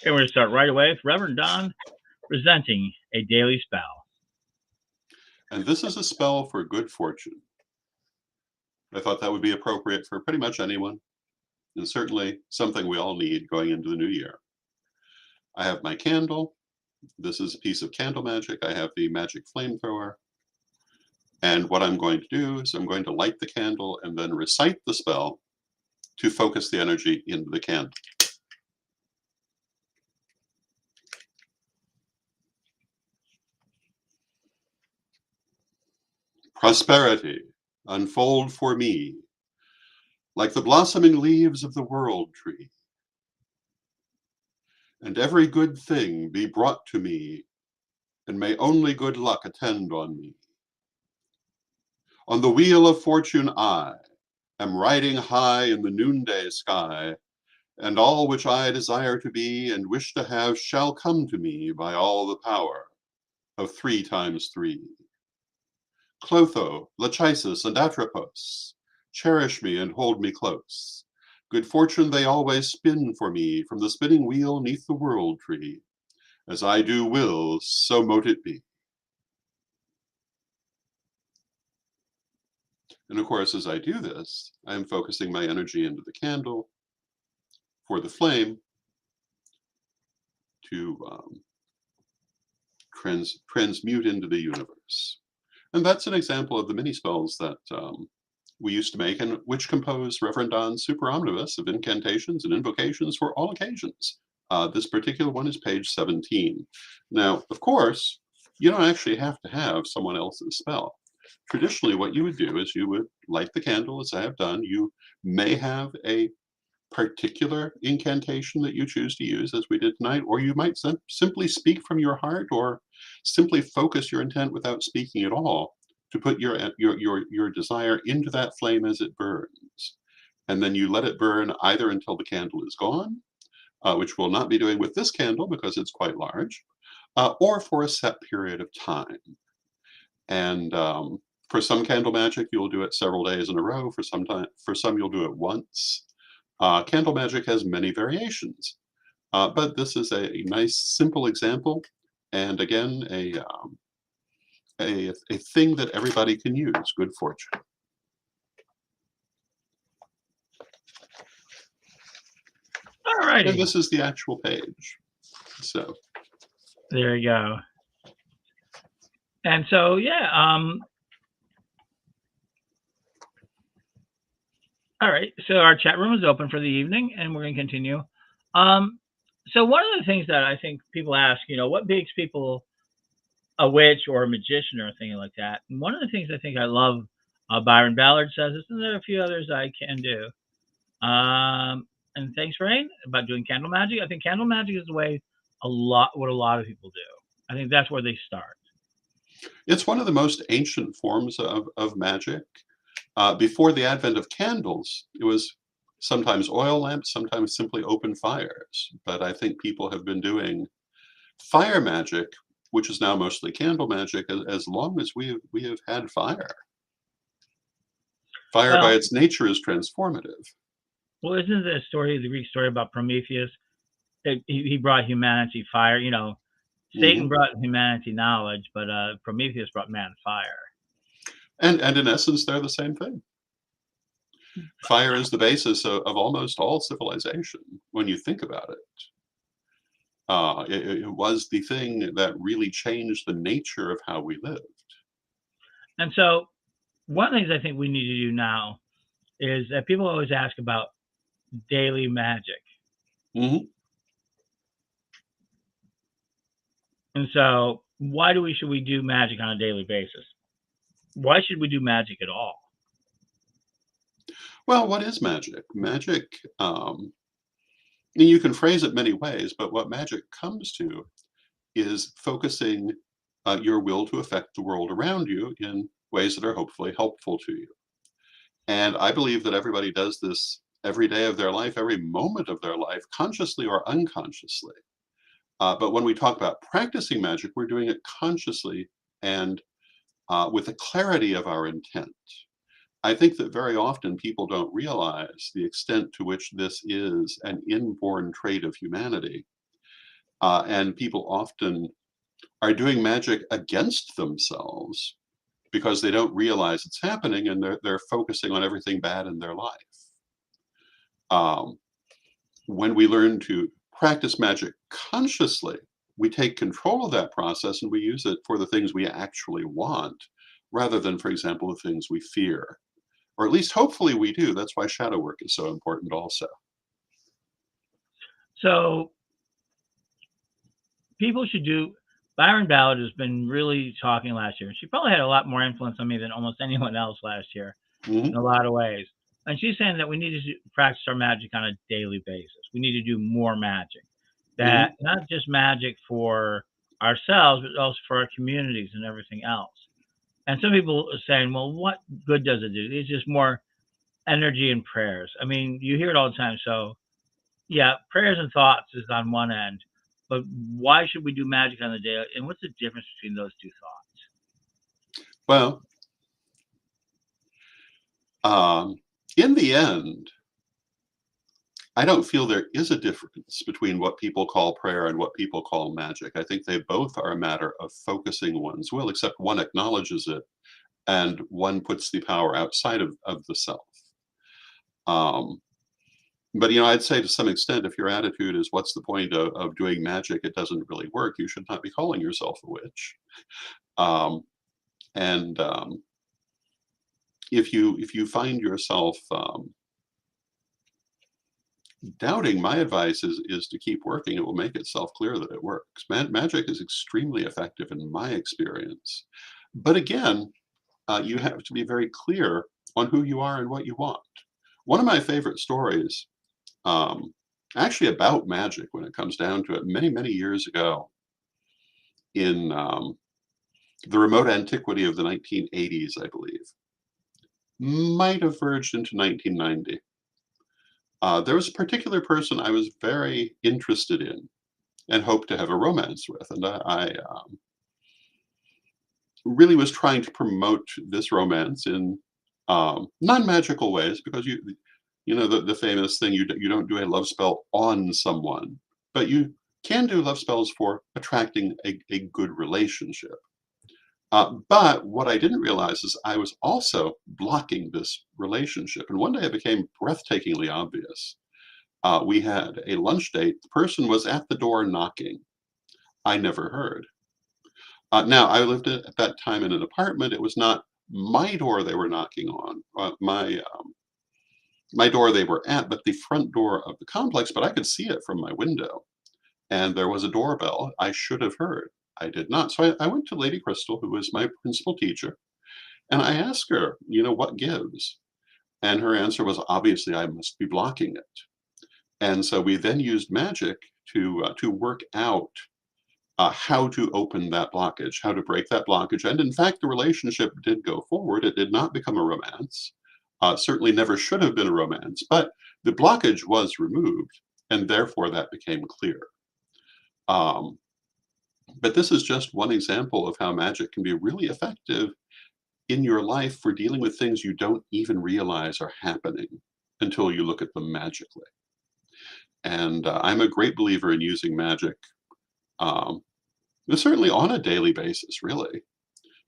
And we're going to start right away with Reverend Don presenting a daily spell. And this is a spell for good fortune. I thought that would be appropriate for pretty much anyone, and certainly something we all need going into the new year. I have my candle. This is a piece of candle magic. I have the magic flamethrower. And what I'm going to do is I'm going to light the candle and then recite the spell to focus the energy into the candle. Prosperity, unfold for me, like the blossoming leaves of the world tree. And every good thing be brought to me, and may only good luck attend on me. On the wheel of fortune I am riding high in the noonday sky, and all which I desire to be and wish to have shall come to me by all the power of 3 times 3. Clotho, Lachesis, and Atropos, cherish me and hold me close. Good fortune they always spin for me from the spinning wheel neath the world tree. As I do will, so mote it be. And of course, as I do this, I am focusing my energy into the candle for the flame to transmute into the universe. And that's an example of the mini spells that we used to make and which compose Reverend Don's super omnibus of incantations and invocations for all occasions. This particular one is page 17. Now, of course, you don't actually have to have someone else's spell. Traditionally, what you would do is you would light the candle, as I have done. You may have a particular incantation that you choose to use, as we did tonight, or you might simply speak from your heart, or simply focus your intent without speaking at all to put your desire into that flame as it burns. And then you let it burn either until the candle is gone, which we'll not be doing with this candle because it's quite large, or for a set period of time. And for some candle magic, you'll do it several days in a row. For some you'll do it once. Candle magic has many variations, but this is a nice, simple example, and again, a thing that everybody can use, good fortune. All And righty. this is the actual page. So There you go. And so, yeah, all right. So our chat room is open for the evening, and we're going to continue. Um, so one of the things that I think people ask, what makes people a witch or a magician or a thing like that? And one of the things I think I love, Byron Ballard says this, and there are a few others I can do. And thanks, Rain, about doing candle magic. I think candle magic is the way what a lot of people do. I think that's where they start. it's one of the most ancient forms of magic. Before the advent of candles, it was sometimes oil lamps, sometimes simply open fires. But I think people have been doing fire magic, which is now mostly candle magic, as long as we have had fire. Fire by Well, its nature is transformative. well, isn't the story, the Greek story about Prometheus? He brought humanity fire. Satan Hmm. brought humanity knowledge, but Prometheus brought man fire. And in essence, they're the same thing. Fire is the basis of almost all civilization when you think about it. It was the thing that really changed the nature of how we lived. And so, one of the things I think we need to do now is that people always ask about daily magic. Hmm. And so, why should we do magic on a daily basis? Why should we do magic at all? Well, what is magic? Magic, you can phrase it many ways, but what magic comes to is focusing your will to affect the world around you in ways that are hopefully helpful to you. And I believe that everybody does this every day of their life, every moment of their life, consciously or unconsciously. But when we talk about practicing magic, we're doing it consciously and with the clarity of our intent. I think that very often people don't realize the extent to which this is an inborn trait of humanity. And people often are doing magic against themselves because they don't realize it's happening and they're focusing on everything bad in their life. Um, when we learn to practice magic consciously, we take control of that process and we use it for the things we actually want rather than, for example, the things we fear. Or at least hopefully we do. That's why shadow work is so important also. So people should do. Byron Ballard has been really talking last year. She probably had a lot more influence on me than almost anyone else last year Hmm. in a lot of ways. And she's saying that we need to practice our magic on a daily basis. We need to do more magic. That Hmm. not just magic for ourselves, but also for our communities and everything else. And some people are saying, well, what good does it do? It's just more energy and prayers. I mean, you hear it all the time. So yeah, prayers and thoughts is on one end, but why should we do magic on the daily? And what's the difference between those two thoughts? Well, um, in the end, I don't feel there is a difference between what people call prayer and what people call magic. I think they both are a matter of focusing one's will, except one acknowledges it and one puts the power outside of the self. Um, but I'd say to some extent, if your attitude is "What's the point of doing magic? It doesn't really work," you should not be calling yourself a witch. Um, and if you find yourself doubting, my advice is to keep working. It will make itself clear that it works. Magic is extremely effective in my experience. But again, you have to be very clear on who you are and what you want. One of my favorite stories, um, actually about magic when it comes down to it, many, many years ago in the remote antiquity of the 1980s, I believe, might have verged into 1990. There was a particular person I was very interested in and hoped to have a romance with. And I really was trying to promote this romance in non-magical ways because the famous thing you don't do a love spell on someone, but you can do love spells for attracting a good relationship. But what I didn't realize is I was also blocking this relationship. And one day it became breathtakingly obvious. We had a lunch date. The person was at the door knocking. I never heard. Now, I lived at that time in an apartment. It was not my door they were knocking on, my door they were at, but the front door of the complex. But I could see it from my window, and there was a doorbell. I should have heard. I did not. So I went to Lady Crystal, who was my principal teacher, and I asked her, what gives? And her answer was obviously I must be blocking it. And so we then used magic to work out how to open that blockage, how to break that blockage. And in fact, the relationship did go forward. It did not become a romance. Certainly never should have been a romance, but the blockage was removed, and therefore that became clear. Um, but this is just one example of how magic can be really effective in your life for dealing with things you don't even realize are happening until you look at them magically. And I'm a great believer in using magic, um, certainly on a daily basis, really.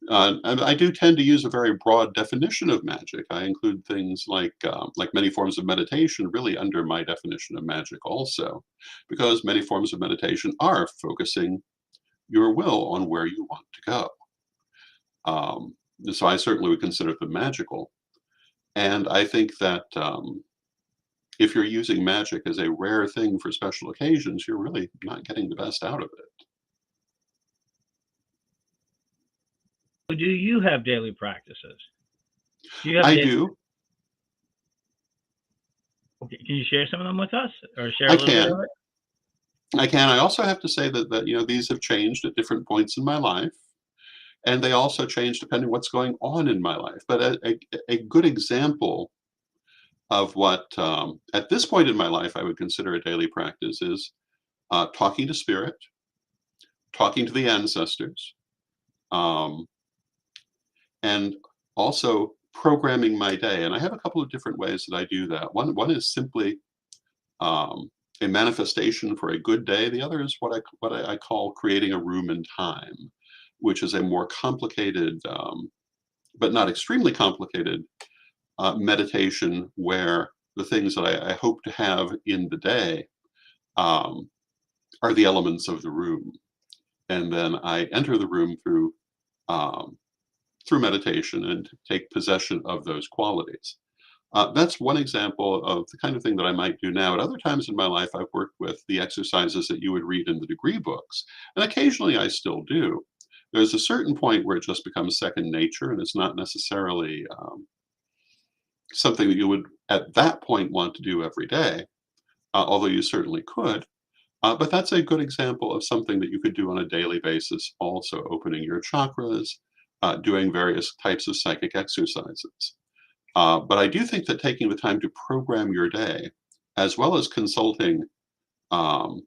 And I do tend to use a very broad definition of magic. I include things like many forms of meditation really under my definition of magic also, because many forms of meditation are focusing your will on where you want to go. So I certainly would consider them magical. And I think that if you're using magic as a rare thing for special occasions, you're really not getting the best out of it. So do you have daily practices? Do you have I daily? do. Okay, can you share some of them with us, or share a I little bit of can. it? I can. I also have to say that these have changed at different points in my life, and they also change depending what's going on in my life. But a good example of what at this point in my life I would consider a daily practice is talking to spirit, talking to the ancestors, um, and also programming my day. And I have a couple of different ways that I do that. One is simply um, a manifestation for a good day. The other is what I call creating a room in time, which is a more complicated, but not extremely complicated meditation where the things that I hope to have in the day um, are the elements of the room, and then I enter the room um, through meditation and take possession of those qualities. That's one example of the kind of thing that I might do now. At other times in my life, I've worked with the exercises that you would read in the degree books, and occasionally I still do. There's a certain point where it just becomes second nature, and it's not necessarily something that you would, at that point, want to do every day, although you certainly could. But that's a good example of something that you could do on a daily basis, also opening your chakras, doing various types of psychic exercises. But I do think that taking the time to program your day, as well as consulting um,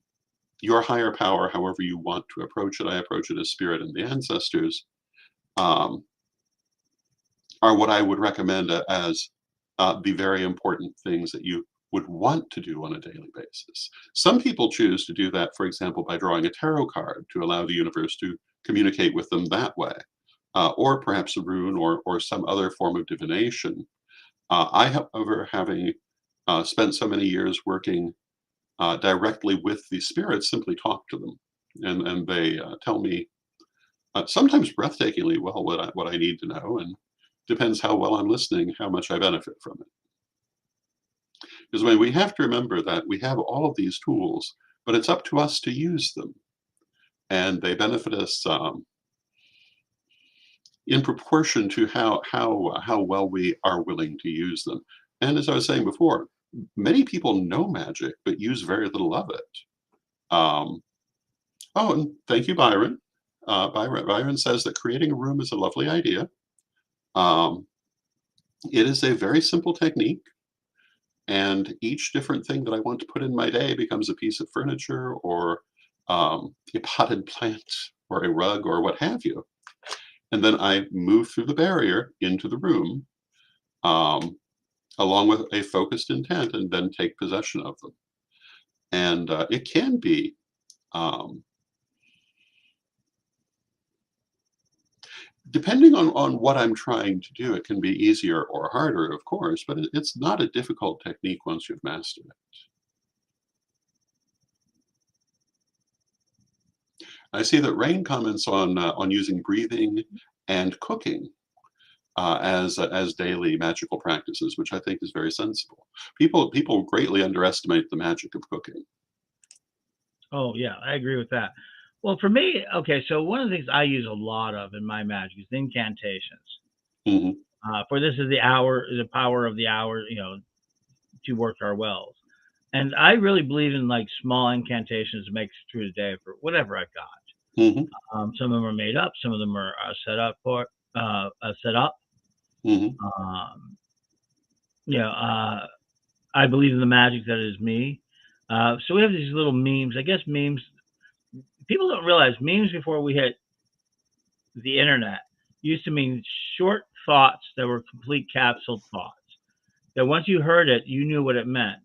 your higher power, however you want to approach it, I approach it as spirit and the ancestors, um, are what I would recommend as the very important things that you would want to do on a daily basis. Some people choose to do that, for example, by drawing a tarot card to allow the universe to communicate with them that way, or perhaps a rune or some other form of divination. I, however, having spent so many years working directly with the spirits, simply talk to them, and they tell me sometimes breathtakingly well what I need to know, and depends how well I'm listening, how much I benefit from it. Because when we have to remember that we have all of these tools, but it's up to us to use them, and they benefit us in proportion to how well we are willing to use them. And as I was saying before, many people know magic but use very little of it. Um, oh, and thank you, Byron. Byron says that creating a room is a lovely idea. Um, it is a very simple technique, and each different thing that I want to put in my day becomes a piece of furniture or a potted plant or a rug or what have you. And then I move through the barrier into the room um, along with a focused intent and then take possession of them. And it can be, um, depending on what I'm trying to do, it can be easier or harder, of course, but it's not a difficult technique once you've mastered it. I see that Rain comments on using breathing and cooking as daily magical practices, which I think is very sensible. People greatly underestimate the magic of cooking. Oh, yeah, I agree with that. Well, for me, okay, so one of the things I use a lot of in my magic is incantations. Hmm. For this is the hour, the power of the hour, to work our wells. And I really believe in like small incantations to make it through the day for whatever I've got. Hmm. Some of them are made up, some of them are set up. Hmm. Um, you know, uh, I believe in the magic that is me. So we have these little memes. I guess memes. People don't realize memes before we hit the internet used to mean short thoughts that were complete capsule thoughts. That once you heard it, you knew what it meant.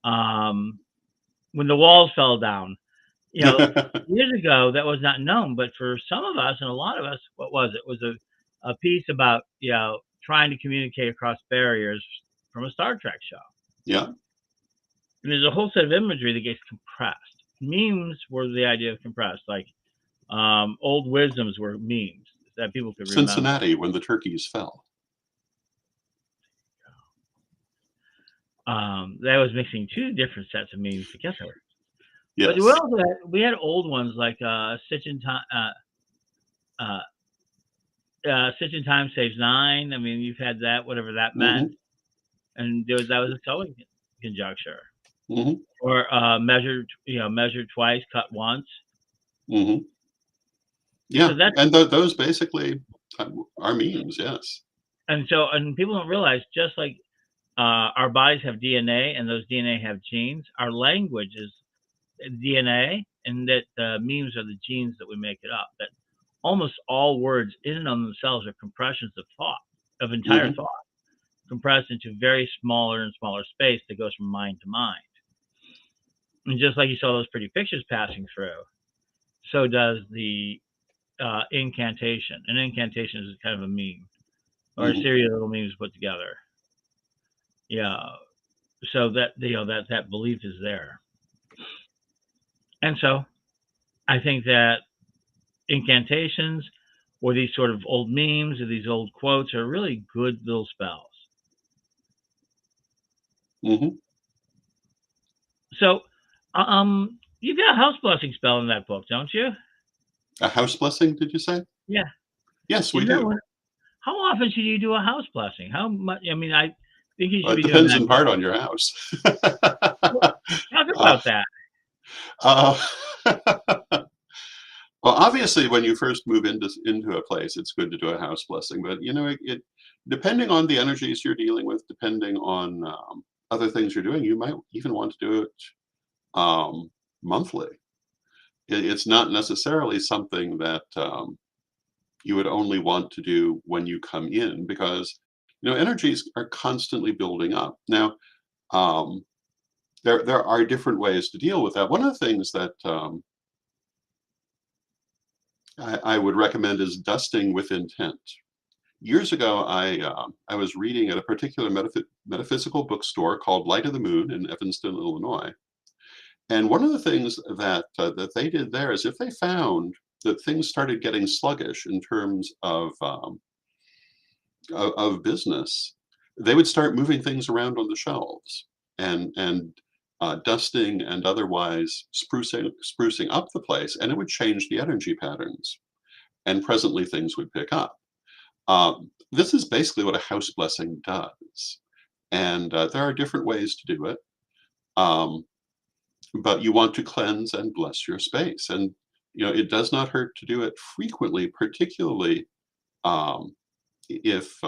Um, when the walls fell down, you know, years ago that was not known, but for some of us and a lot of us, what was it? It was a piece about trying to communicate across barriers from a Star Trek show. Yeah. And there's a whole set of imagery that gets compressed. Memes were the idea of compressed, like old wisdoms were memes that people could remember. Cincinnati when the turkeys fell. That was mixing two different sets of memes together. But Yes. we had old ones like Stitch in Time. Uh, Stitch in Time saves nine. I mean, you've had that, whatever that meant, Hmm. and that was a sewing conjuncture, Hmm. or measure twice, cut once. Hmm. Yeah, So that's and those basically are memes. Yes. and people don't realize just like our bodies have DNA and those DNA have genes. Our language is DNA, and that memes are the genes that we make it up. That almost all words in and of themselves are compressions of thought, of entire Hmm. thought, compressed into very smaller and smaller space that goes from mind to mind. And just like you saw those pretty pictures passing through, so does the incantation. An incantation is kind of a meme or a Mhm. series of little memes put together. Yeah. So that that belief is there. And so I think that incantations or these sort of old memes or these old quotes are really good little spells. Mhm. So, you got a house blessing spell in that book, don't you? A house blessing, did you say? Yeah. Yes, we Is that do. one? How often should you do a house blessing? How much? I mean, I think you Well, should it be doing depends that in part more. on your house. Well, talk Uh, about that. uh, well, obviously, when you first move into a place, it's good to do a house blessing. But it depending on the energies you're dealing with, depending on other things you're doing, you might even want to do it um, monthly. It's not necessarily something that you would only want to do when you come in, because energies are constantly building up. Now, um, there are different ways to deal with that. One of the things that I would recommend is dusting with intent. Years ago, I was reading at a particular metaphysical bookstore called Light of the Moon in Evanston, Illinois. And one of the things that they did there is, if they found that things started getting sluggish in terms of business, they would start moving things around on the shelves and dusting and otherwise sprucing up the place, and it would change the energy patterns. And presently, things would pick up. This is basically what a house blessing does, and there are different ways to do it. Um, but you want to cleanse and bless your space, and it does not hurt to do it frequently, particularly if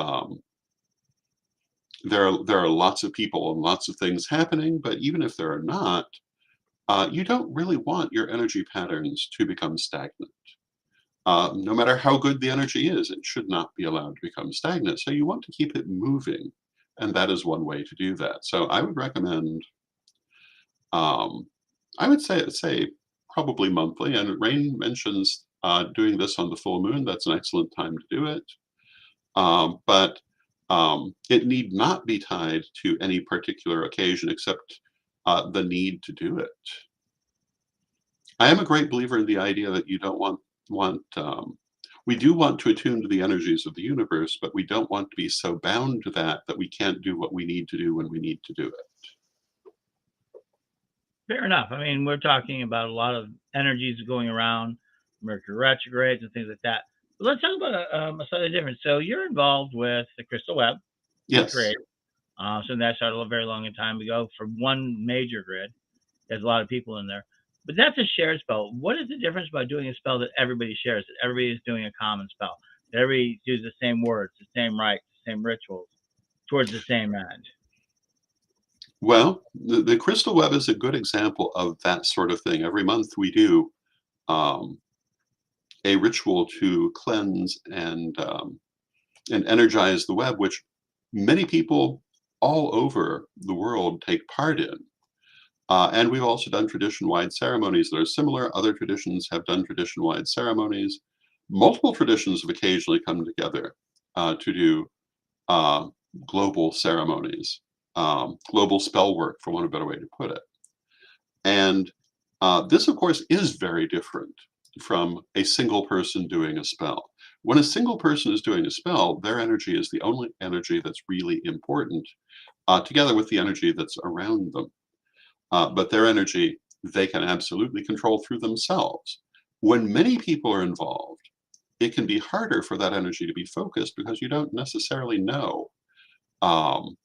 there are lots of people and lots of things happening. But even if there are not, you don't really want your energy patterns to become stagnant. No matter how good the energy is, it should not be allowed to become stagnant. So you want to keep it moving, and that is one way to do that. So I would recommend, um, I would say probably monthly. And Rain mentions doing this on the full moon. That's an excellent time to do it. But it need not be tied to any particular occasion, except the need to do it. I am a great believer in the idea that you don't want. We do want to attune to the energies of the universe, but we don't want to be so bound to that we can't do what we need to do when we need to do it. Fair enough. I mean, we're talking about a lot of energies going around, Mercury retrogrades and things like that. But let's talk about a slightly different. So you're involved with the crystal web you Yes. create. So that started a very long time ago for one major grid. There's a lot of people in there. But that's a shared spell. What is the difference about doing a spell that everybody shares, that everybody is doing a common spell, that everybody uses the same words, the same rites, the same rituals towards the same end? Well, the crystal web is a good example of that sort of thing. Every month we do um, a ritual to cleanse and energize the web, which many people all over the world take part in. And we've also done tradition-wide ceremonies that are similar. Other traditions have done tradition-wide ceremonies. Multiple traditions have occasionally come together to do uh, global ceremonies, global spell work, for want of a better way to put it. And this, of course, is very different from a single person doing a spell. When a single person is doing a spell, their energy is the only energy that's really important, together with the energy that's around them. But their energy, they can absolutely control through themselves. When many people are involved, it can be harder for that energy to be focused, because you don't necessarily know um,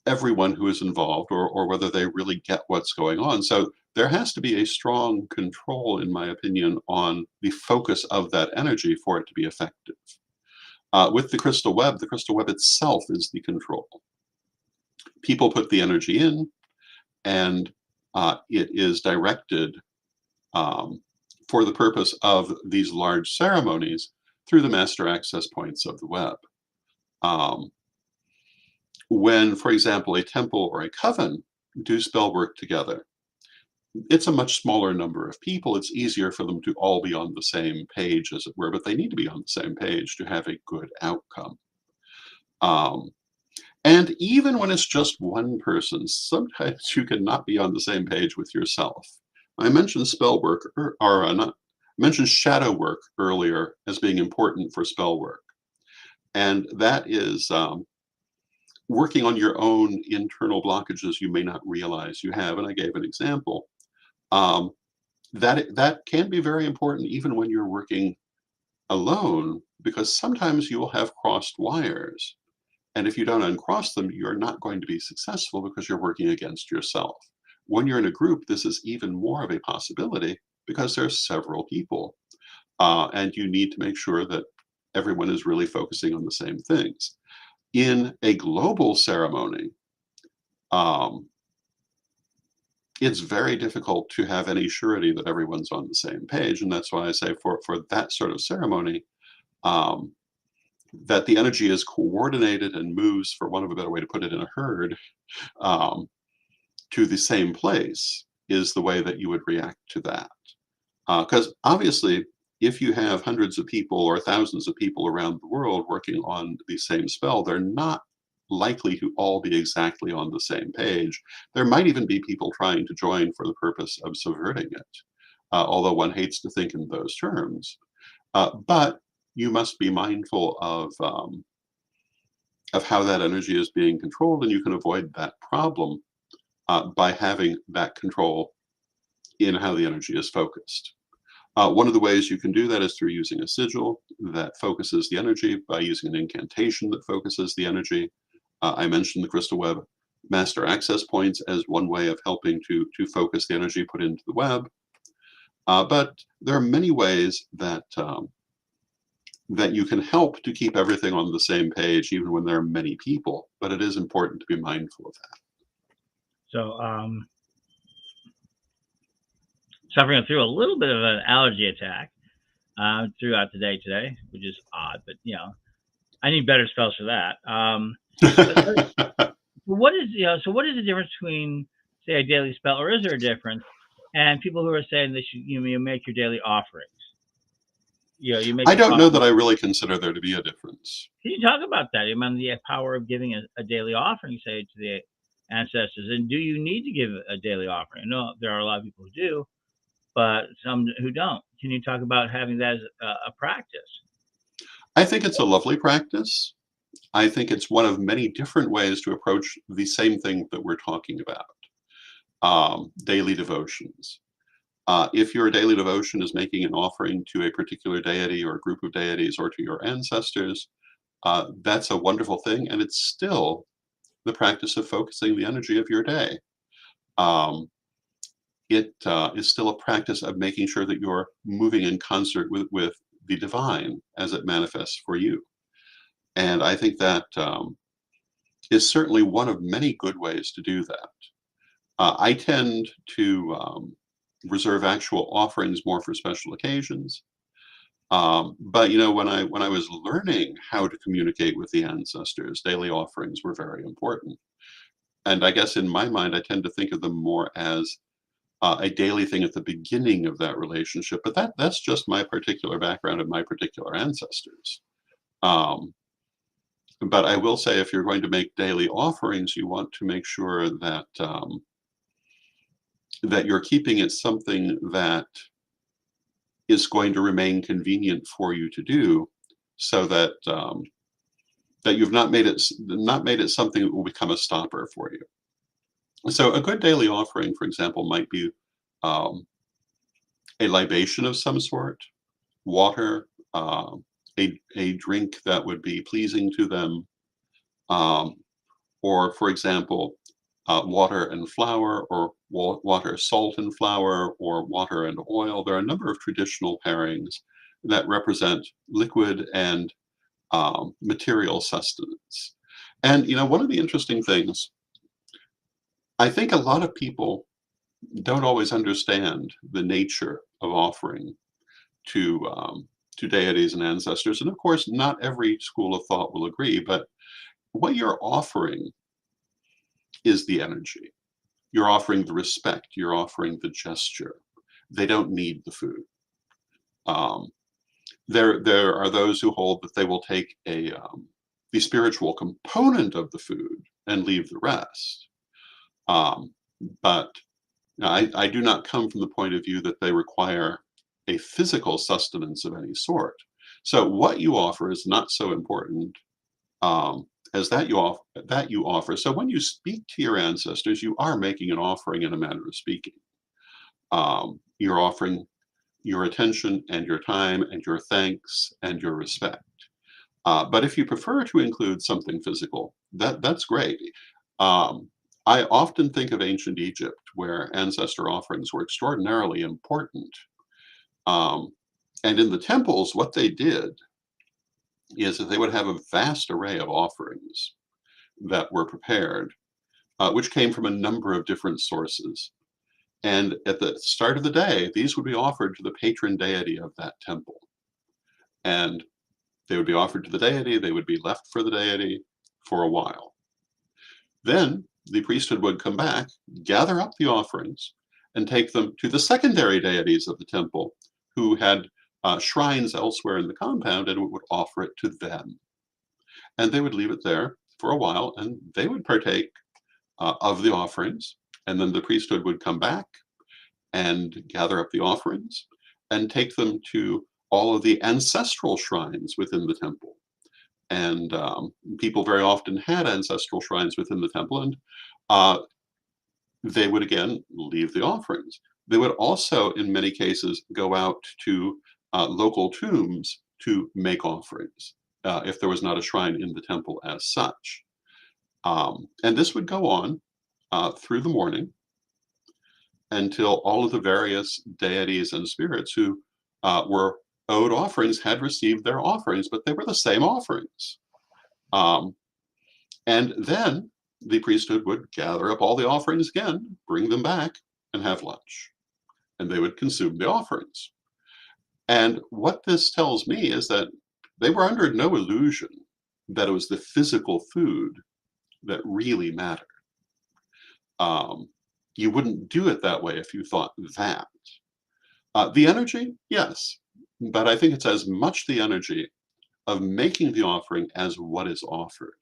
everyone who is involved, or whether they really get what's going on. So there has to be a strong control, in my opinion, on the focus of that energy for it to be effective. With the crystal web itself is the control. People put the energy in, and it is directed um, for the purpose of these large ceremonies through the master access points of the web. Um, when, for example, a temple or a coven do spell work together. It's a much smaller number of people. It's easier for them to all be on the same page, as it were, but they need to be on the same page to have a good outcome. Um, and even when it's just one person, sometimes you cannot be on the same page with yourself. I mentioned spell work, or not, I mentioned shadow work earlier as being important for spell work. And that is working on your own internal blockages you may not realize you have. And I gave an example. Um, that can be very important even when you're working alone, because sometimes you will have crossed wires. And if you don't uncross them, you're not going to be successful because you're working against yourself. When you're in a group, this is even more of a possibility because there are several people. And you need to make sure that everyone is really focusing on the same things. In a global ceremony, um, it's very difficult to have any surety that everyone's on the same page. And that's why I say for that sort of ceremony, um, that the energy is coordinated and moves, for want of a better way to put it, in a herd um, to the same place is the way that you would react to that. Because obviously, if you have hundreds of people or thousands of people around the world working on the same spell, they're not likely to all be exactly on the same page. There might even be people trying to join for the purpose of subverting it, although one hates to think in those terms. But you must be mindful of how that energy is being controlled, and you can avoid that problem by having that control in how the energy is focused. One of the ways you can do that is through using a sigil that focuses the energy, by using an incantation that focuses the energy. I mentioned the crystal web master access points as one way of helping to focus the energy put into the web. But there are many ways that you can help to keep everything on the same page, even when there are many people. But it is important to be mindful of that. So, suffering through a little bit of an allergy attack throughout the day today, which is odd, but I need better spells for that. But what is so what is the difference between, say, a daily spell, or is there a difference? And people who are saying that you make your daily offerings. You make I your don't know that offerings. I really consider there to be a difference. Can you talk about that? I mean, the power of giving a daily offering, say, to the ancestors, and do you need to give a daily offering? I know there are a lot of people who do, but some who don't. Can you talk about having that as a practice? I think it's a lovely practice. I think it's one of many different ways to approach the same thing that we're talking about, daily devotions. If your daily devotion is making an offering to a particular deity or a group of deities or to your ancestors, that's a wonderful thing. And it's still the practice of focusing the energy of your day. Um, it is still a practice of making sure that you're moving in concert with the divine as it manifests for you. And I think that is certainly one of many good ways to do that. I tend to reserve actual offerings more for special occasions. But when I was learning how to communicate with the ancestors, daily offerings were very important. And I guess in my mind, I tend to think of them more as a daily thing at the beginning of that relationship. But that's just my particular background and my particular ancestors. Um, but I will say, if you're going to make daily offerings, you want to make sure that you're keeping it something that is going to remain convenient for you to do, so that you've not made it something that will become a stopper for you. So a good daily offering, for example, might be um, a libation of some sort, water, a drink that would be pleasing to them, um, or, for example, water and flour, or water, salt and flour, or water and oil. There are a number of traditional pairings that represent liquid and material sustenance. And one of the interesting things, I think a lot of people don't always understand the nature of offering to deities and ancestors. And of course, not every school of thought will agree, but what you're offering is the energy. You're offering the respect, you're offering the gesture. They don't need the food. Um, there are those who hold that they will take the spiritual component of the food and leave the rest. Um, but I do not come from the point of view that they require a physical sustenance of any sort. So what you offer is not so important um, as that you offer. So when you speak to your ancestors, you are making an offering in a manner of speaking. You're offering your attention and your time and your thanks and your respect. But if you prefer to include something physical, that's great. Um, I often think of ancient Egypt, where ancestor offerings were extraordinarily important. Um, and in the temples, what they did is that they would have a vast array of offerings that were prepared, which came from a number of different sources. And at the start of the day, these would be offered to the patron deity of that temple. And they would be offered to the deity, they would be left for the deity for a while. Then the priesthood would come back, gather up the offerings, and take them to the secondary deities of the temple who had shrines elsewhere in the compound and would offer it to them. And they would leave it there for a while and they would partake of the offerings. And then the priesthood would come back and gather up the offerings and take them to all of the ancestral shrines within the temple. And people very often had ancestral shrines within the temple, and uh, they would again leave the offerings. They would also, in many cases, go out to local tombs to make offerings if there was not a shrine in the temple as such. And this would go on through the morning until all of the various deities and spirits who were owed offerings had received their offerings, but they were the same offerings. Um, and then the priesthood would gather up all the offerings again, bring them back, and have lunch. And they would consume the offerings. And what this tells me is that they were under no illusion that it was the physical food that really mattered. Um, you wouldn't do it that way if you thought that. The energy, yes, but I think it's as much the energy of making the offering as what is offered.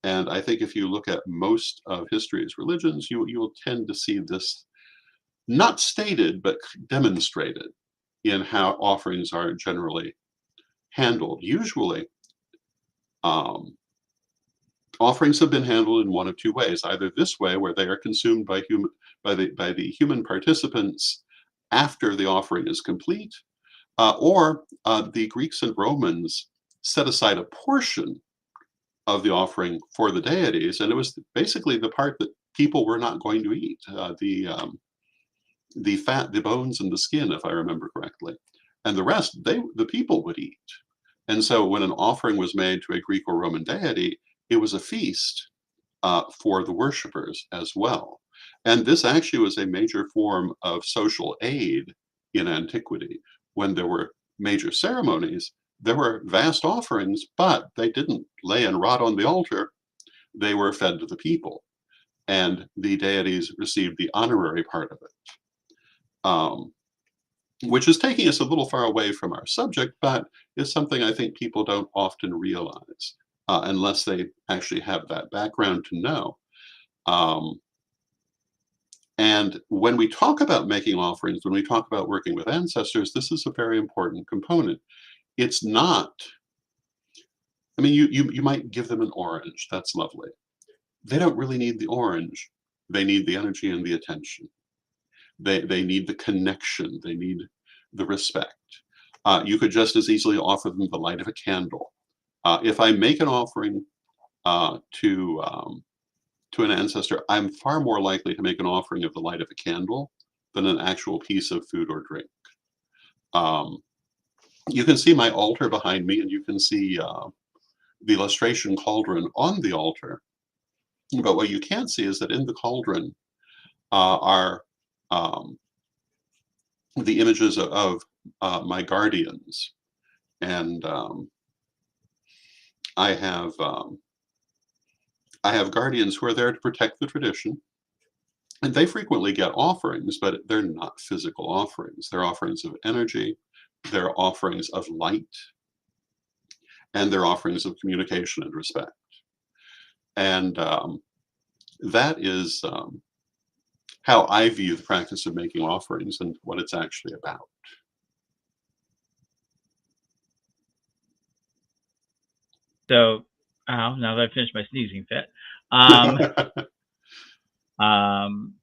And I think if you look at most of history's religions, you'll tend to see this not stated, but demonstrated in how offerings are generally handled. Usually, um, offerings have been handled in one of two ways: either this way, where they are consumed by the human participants after the offering is complete, or the Greeks and Romans set aside a portion of the offering for the deities, and it was basically the part that people were not going to eat, the fat, the bones, and the skin, if I remember correctly, and the rest the people would eat. And so, when an offering was made to a Greek or Roman deity, it was a feast for the worshippers as well. And this actually was a major form of social aid in antiquity. When there were major ceremonies, there were vast offerings, but they didn't lay and rot on the altar. They were fed to the people, and the deities received the honorary part of it. Which is taking us a little far away from our subject, but is something I think people don't often realize unless they actually have that background to know. Um, and when we talk about making offerings, when we talk about working with ancestors, this is a very important component. It's not, I mean, you might give them an orange. That's lovely. They don't really need the orange. They need the energy and the attention. They need the connection. They need the respect. You could just as easily offer them the light of a candle. If I make an offering to an ancestor, I'm far more likely to make an offering of the light of a candle than an actual piece of food or drink. Um, you can see my altar behind me, and you can see the illustration cauldron on the altar. But what you can't see is that in the cauldron are um, the images of my guardians, and I have I have guardians who are there to protect the tradition, And they frequently get offerings, but they're not physical offerings. They're offerings of energy, they're offerings of light, and they're offerings of communication and respect. And that is how I view the practice of making offerings and what it's actually about. So, now that I've finished my sneezing fit, um, um,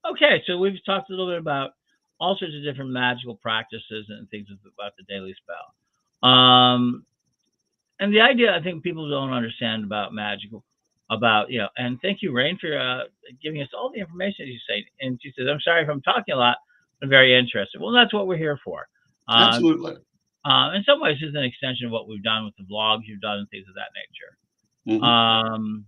okay, so we've talked a little bit about all sorts of different magical practices and things about the daily spell. And the idea I think people don't understand about magical, about and thank you, Rain, for giving us all the information you say. And she says, "I'm sorry if I'm talking a lot. I'm very interested." Well, that's what we're here for. Uh, Absolutely. in some ways, it's an extension of what we've done with the vlogs you've done and things of that nature. Hmm. Um,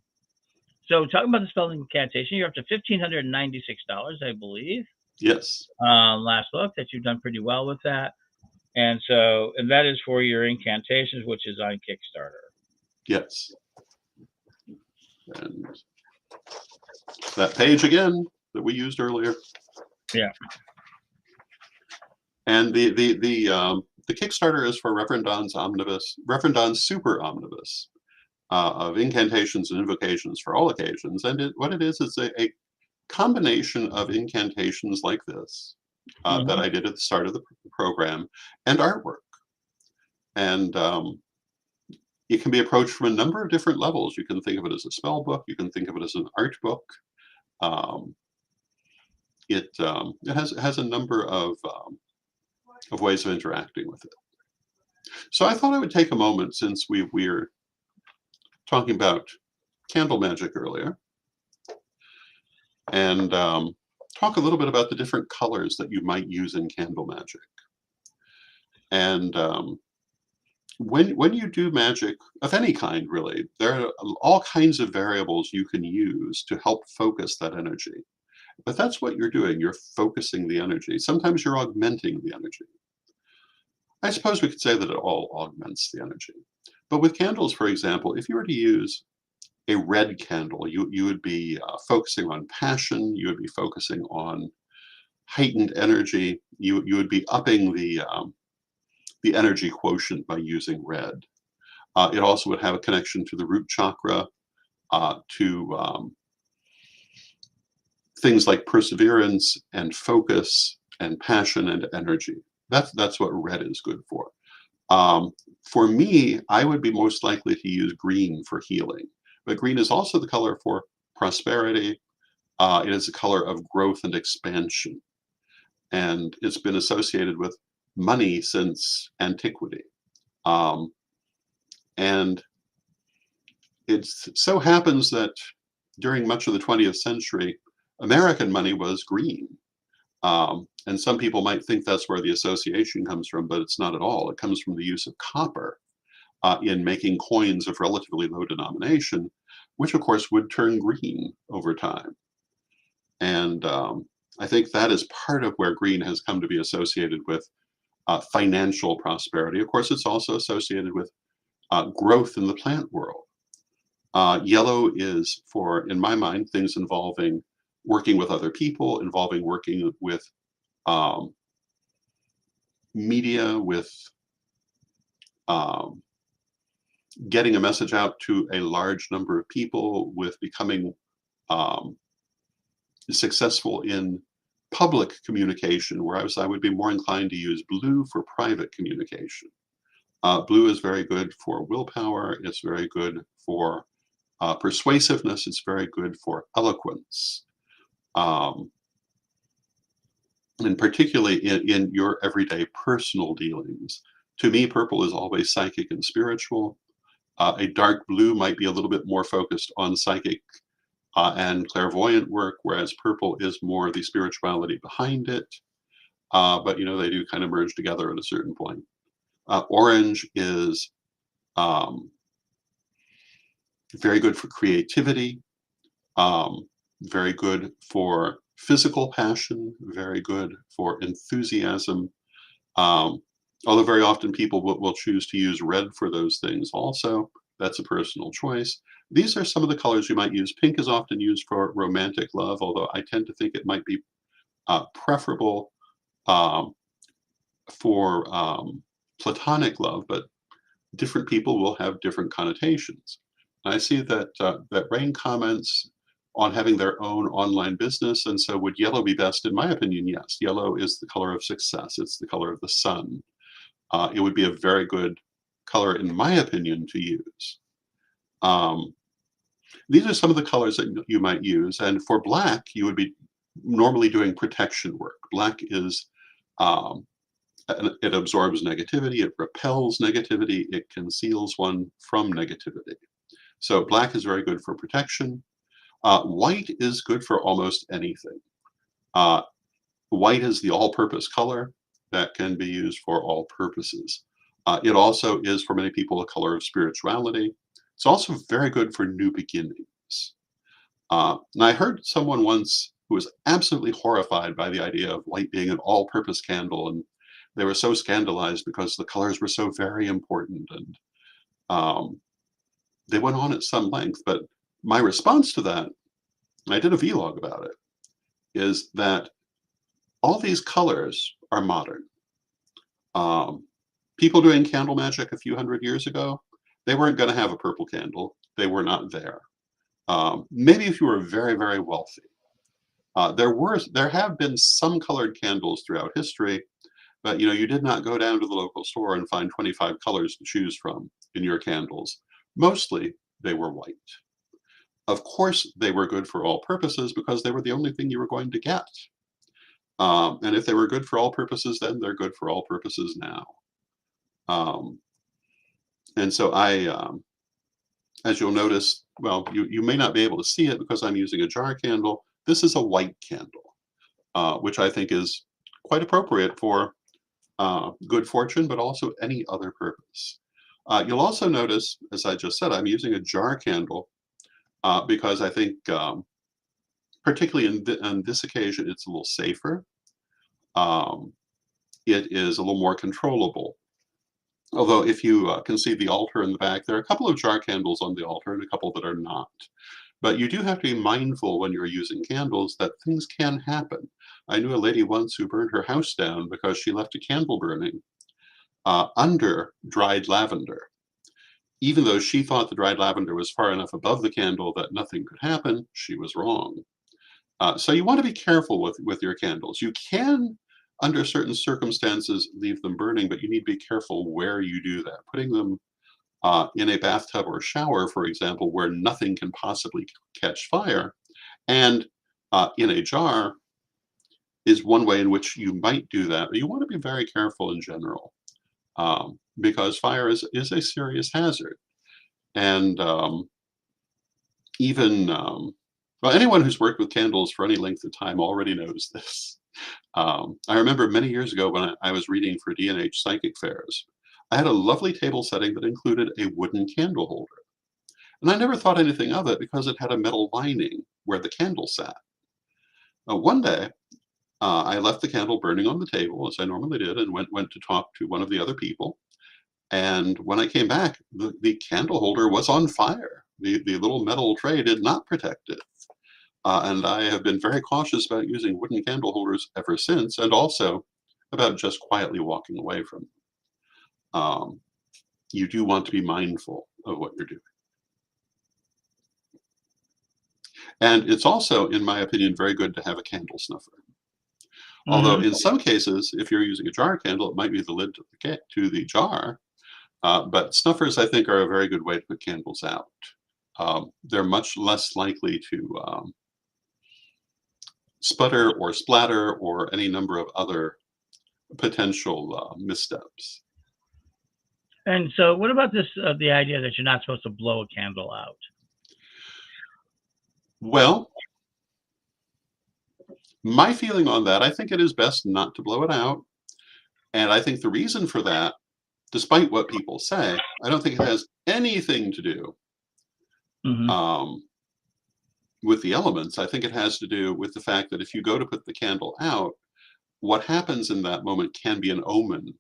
so talking about the spelling incantation, you're up to $1,596, I believe. Yes. Last look that you've done pretty well with that. And that is for your incantations, which is on Kickstarter. Yes. And that page again that we used earlier. Yeah. And the Kickstarter is for Reverend Don's Super Omnibus of incantations and invocations for all occasions. And what it is a combination of incantations like this that Hmm. I did at the start of the program and artwork. And it can be approached from a number of different levels. You can think of it as a spell book. You can think of it as an art book. Um, it has a number of ways of interacting with it. So I thought I would take a moment, since we were talking about candle magic earlier, and talk a little bit about the different colors that you might use in candle magic. And when you do magic of any kind, really, there are all kinds of variables you can use to help focus that energy. But that's what you're doing. You're focusing the energy. Sometimes you're augmenting the energy. I suppose we could say that it all augments the energy. But with candles, for example, if you were to use a red candle, you would be focusing on passion. You would be focusing on heightened energy. You would be upping the energy quotient by using red. It also would have a connection to the root chakra, to things like perseverance and focus and passion and energy. That's what red is good for. For me, I would be most likely to use green for healing, but green is also the color for prosperity. It is a color of growth and expansion, and it's been associated with money since antiquity. Um, and it so happens that during much of the 20th century, American money was green. And some people might think that's where the association comes from, but it's not at all. It comes from the use of copper in making coins of relatively low denomination, which of course would turn green over time. And I think that is part of where green has come to be associated with financial prosperity. Of course, it's also associated with growth in the plant world. Yellow is for, in my mind, things involving working with other people, involving working with um, media, with um, getting a message out to a large number of people, with becoming um, successful in public communication, whereas I would be more inclined to use blue for private communication. Blue is very good for willpower. It's very good for persuasiveness. It's very good for eloquence. Um, and particularly in your everyday personal dealings. To me, purple is always psychic and spiritual. A dark blue might be a little bit more focused on psychic and clairvoyant work, whereas purple is more the spirituality behind it. But they do kind of merge together at a certain point. Orange is um, very good for creativity, very good for physical passion, very good for enthusiasm. Um, Although very often people will choose to use red for those things also. That's a personal choice. These are some of the colors you might use. Pink is often used for romantic love, although I tend to think it might be preferable um, for platonic love, but different people will have different connotations. I see that that Rain comments on having their own online business, and so would yellow be best? In my opinion, yes. Yellow is the color of success. It's the color of the sun. It would be a very good color, in my opinion, to use. Um, these are some of the colors that you might use, and for black, you would be normally doing protection work. Black is um, it absorbs negativity, it repels negativity, it conceals one from negativity. So black is very good for protection. White is good for almost anything. Uh, White is the all-purpose color that can be used for all purposes. It also is, for many people, a color of spirituality. It's also very good for new beginnings. And I heard someone once who was absolutely horrified by the idea of white being an all-purpose candle, and they were so scandalized because the colors were so very important, and um, they went on at some length. But my response to that, and I did a vlog about it, is that all these colors are modern. Um, People doing candle magic a few hundred years ago, they weren't going to have a purple candle. They were not there. Maybe if you were very, very wealthy. There have been some colored candles throughout history, but you did not go down to the local store and find 25 colors to choose from in your candles. Mostly they were white. Of course, they were good for all purposes because they were the only thing you were going to get. And if they were good for all purposes then, they're good for all purposes now. Um, and so as you'll notice, well, you may not be able to see it because I'm using a jar candle. This is a white candle, which I think is quite appropriate for good fortune, but also any other purpose. You'll also notice, as I just said, I'm using a jar candle because I think, particularly on this occasion, it's a little safer. Um, it is a little more controllable. Although if you can see the altar in the back, there are a couple of jar candles on the altar and a couple that are not. But you do have to be mindful when you're using candles that things can happen. I knew a lady once who burned her house down because she left a candle burning under dried lavender. Even though she thought the dried lavender was far enough above the candle that nothing could happen, she was wrong. So you want to be careful with your candles. You can, under certain circumstances, leave them burning, but you need to be careful where you do that. Putting them in a bathtub or shower, for example, where nothing can possibly catch fire, and in a jar is one way in which you might do that. But you want to be very careful in general because fire is a serious hazard. And even, well, anyone who's worked with candles for any length of time already knows this. I remember many years ago when I was reading for D&H Psychic Fairs, I had a lovely table setting that included a wooden candle holder. And I never thought anything of it because it had a metal lining where the candle sat. One day, I left the candle burning on the table, as I normally did, and went to talk to one of the other people. And when I came back, the candle holder was on fire. The little metal tray did not protect it. And I have been very cautious about using wooden candle holders ever since, and also about just quietly walking away from them. You do want to be mindful of what you're doing. And it's also, in my opinion, very good to have a candle snuffer. Although Hmm. in some cases, if you're using a jar candle, it might be the lid to the jar. But snuffers, I think, are a very good way to put candles out. They're much less likely to sputter or splatter or any number of other potential missteps. And so, what about this? The idea that you're not supposed to blow a candle out. Well, my feeling on that, I think it is best not to blow it out. And I think the reason for that, despite what people say, I don't think it has anything to do Hmm. um, with the elements. I think it has to do with the fact that if you go to put the candle out, what happens in that moment can be an omen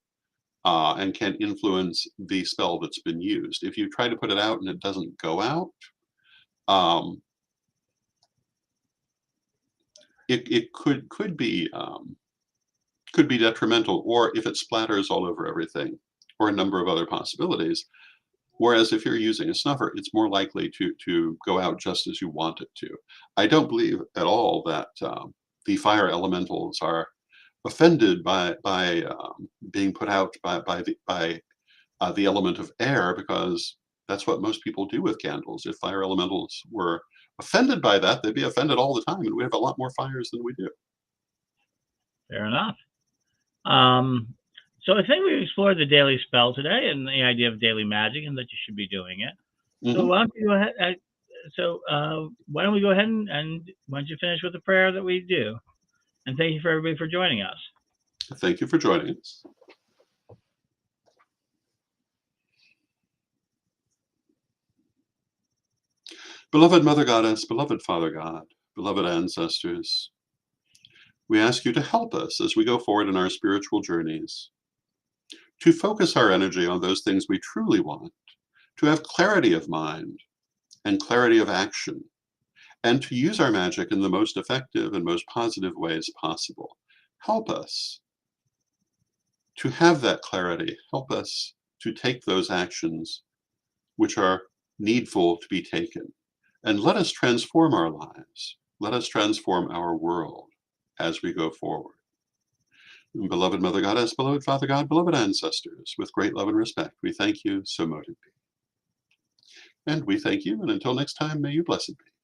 and can influence the spell that's been used. If you try to put it out and it doesn't go out, um, it could be detrimental, or if it splatters all over everything, or a number of other possibilities. Whereas if you're using a snuffer, it's more likely to go out just as you want it to. I don't believe at all that the fire elementals are offended by being put out by the element of air, because that's what most people do with candles. If fire elementals were offended by that, they'd be offended all the time, and we have a lot more fires than we do. Fair enough. Um, so I think we explored the daily spell today and the idea of daily magic and that you should be doing it. So Hmm. why don't you go ahead? Why don't we go ahead and why don't you finish with the prayer that we do? And thank you for everybody for joining us. Thank you for joining us. Beloved Mother Goddess, beloved Father God, beloved ancestors, we ask you to help us as we go forward in our spiritual journeys, to focus our energy on those things we truly want, to have clarity of mind and clarity of action, and to use our magic in the most effective and most positive ways possible. Help us to have that clarity. Help us to take those actions which are needful to be taken. And let us transform our lives. Let us transform our world as we go forward. And beloved Mother Goddess, beloved Father God, beloved ancestors, with great love and respect, we thank you, so mote it be. And we thank you, and until next time, may you blessed be.